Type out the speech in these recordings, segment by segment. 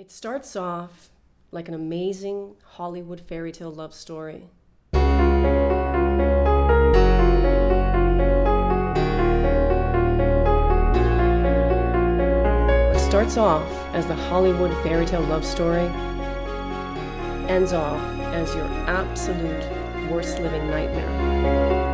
It starts off like an amazing Hollywood fairy tale love story. What starts off as the Hollywood fairy tale love story ends off as your absolute worst living nightmare.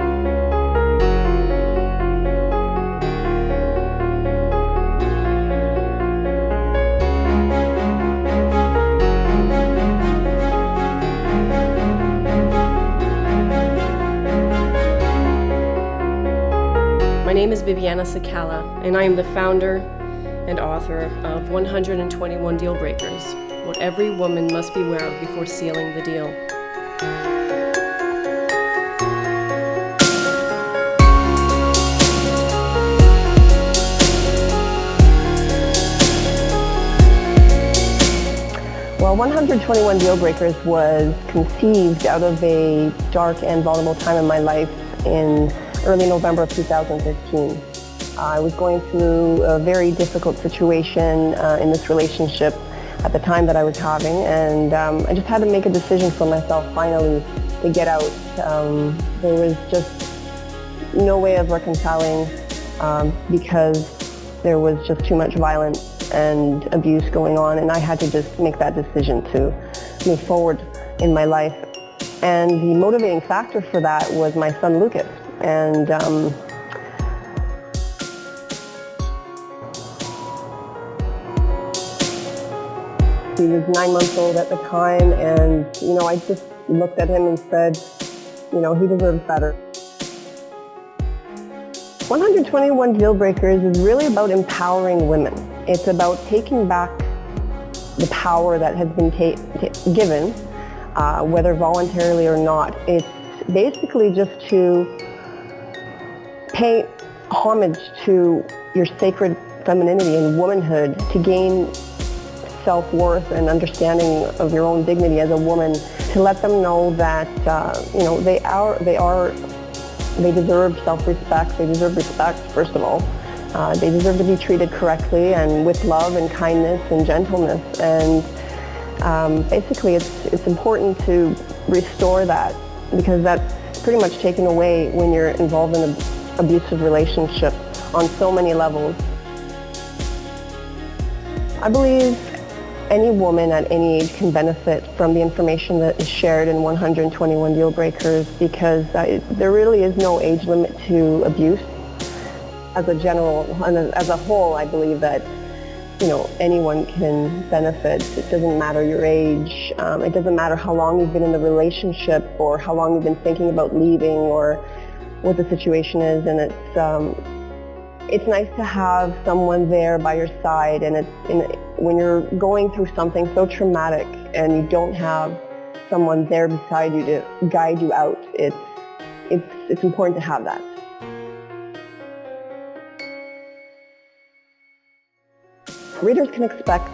My name is Bibiana Sakala, and I am the founder and author of 121 Deal Breakers, what every woman must be aware of before sealing the deal. Well, 121 Deal Breakers was conceived out of a dark and vulnerable time in my life in early November of 2015. I was going through a very difficult situation in this relationship at the time that I was having, and I just had to make a decision for myself finally to get out. There was just no way of reconciling because there was just too much violence and abuse going on, and I had to just make that decision to move forward in my life. And the motivating factor for that was my son Lucas. And he was 9 months old at the time, and I just looked at him and said, he deserves better. 121 Deal Breakers is really about empowering women. It's about taking back the power that has been given, whether voluntarily or not. It's basically just to pay homage to your sacred femininity and womanhood, to gain self-worth and understanding of your own dignity as a woman, to let them know that they deserve self-respect. They deserve respect, first of all. They deserve to be treated correctly and with love and kindness and gentleness. And basically, it's important to restore that, because that's pretty much taken away when you're involved in an abusive relationship on so many levels. I believe any woman at any age can benefit from the information that is shared in 121 Deal Breakers, because there really is no age limit to abuse. As a whole, I believe that anyone can benefit. It doesn't matter your age. It doesn't matter how long you've been in the relationship or how long you've been thinking about leaving or what the situation is. And it's nice to have someone there by your side. And when you're going through something so traumatic and you don't have someone there beside you to guide you out, it's important to have that. Readers can expect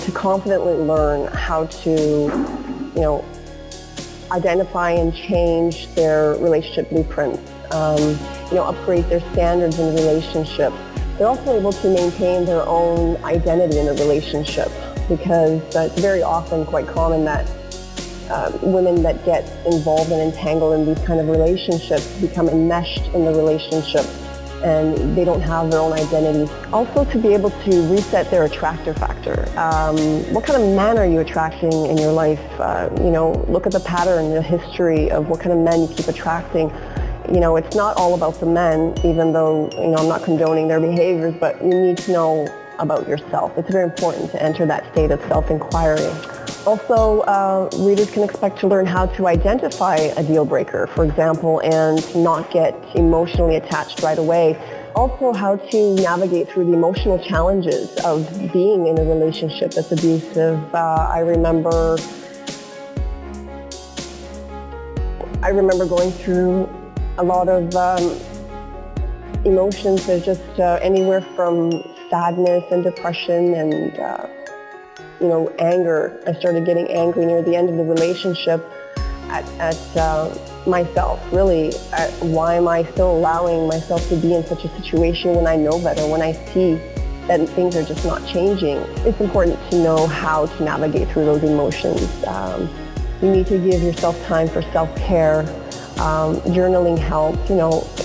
to confidently learn how to, identify and change their relationship blueprints, upgrade their standards in the relationship. They're also able to maintain their own identity in the relationship, because it's very often quite common that women that get involved and entangled in these kind of relationships become enmeshed in the relationship, and they don't have their own identity. Also, to be able to reset their attractor factor. What kind of man are you attracting in your life? Look at the pattern, the history of what kind of men you keep attracting. It's not all about the men, even though, I'm not condoning their behaviors, but you need to know about yourself. It's very important to enter that state of self-inquiry. Also, readers can expect to learn how to identify a deal breaker, for example, and not get emotionally attached right away. Also, how to navigate through the emotional challenges of being in a relationship that's abusive. I remember going through a lot of emotions. There's just anywhere from sadness and depression and anger. I started getting angry near the end of the relationship at myself, really. Why am I still allowing myself to be in such a situation when I know better, when I see that things are just not changing, it's important to know how to navigate through those emotions. You need to give yourself time for self-care. Journaling helps,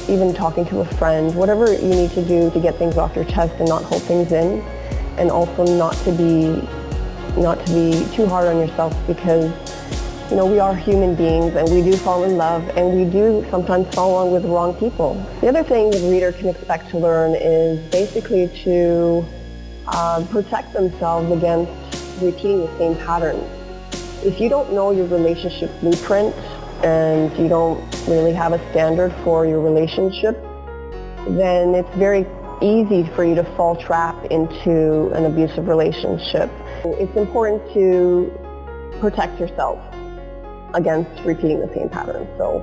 even talking to a friend, whatever you need to do to get things off your chest and not hold things in, and also not to be too hard on yourself, because we are human beings and we do fall in love, and we do sometimes fall along with the wrong people. The other thing the reader can expect to learn is basically to protect themselves against repeating the same patterns. If you don't know your relationship blueprint and you don't really have a standard for your relationship, then it's very easy for you to fall trap into an abusive relationship. It's important to protect yourself against repeating the same pattern. So,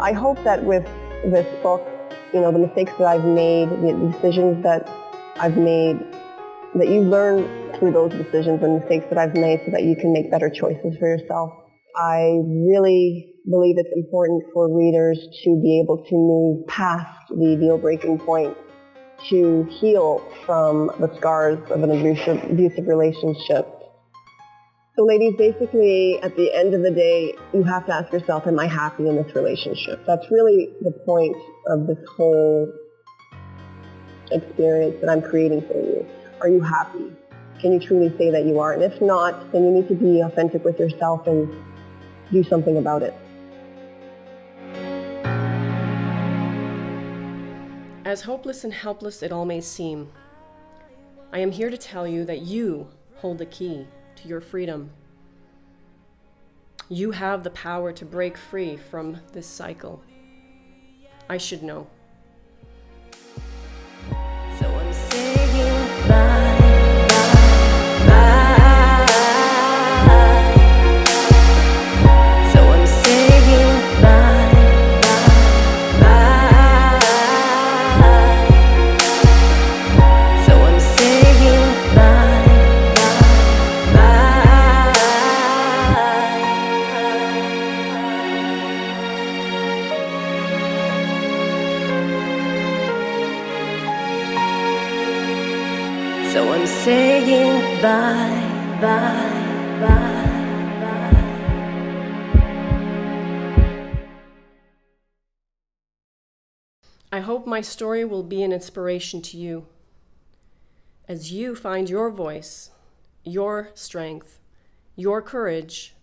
I hope that with this book, the mistakes that I've made, the decisions that I've made, that you learn through those decisions and mistakes that I've made so that you can make better choices for yourself. I really believe it's important for readers to be able to move past the deal-breaking point, to heal from the scars of an abusive relationship. So ladies, basically, at the end of the day, you have to ask yourself, am I happy in this relationship? That's really the point of this whole experience that I'm creating for you. Are you happy? Can you truly say that you are? And if not, then you need to be authentic with yourself and do something about it. As hopeless and helpless it all may seem, I am here to tell you that you hold the key to your freedom. You have the power to break free from this cycle. I should know. So I'm saying bye, bye, bye. So I'm saying bye, bye, bye. So I'm saying bye, bye, bye. So I'm saying bye, bye, bye, bye. I hope my story will be an inspiration to you as you find your voice, your strength, your courage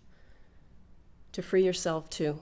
to free yourself too.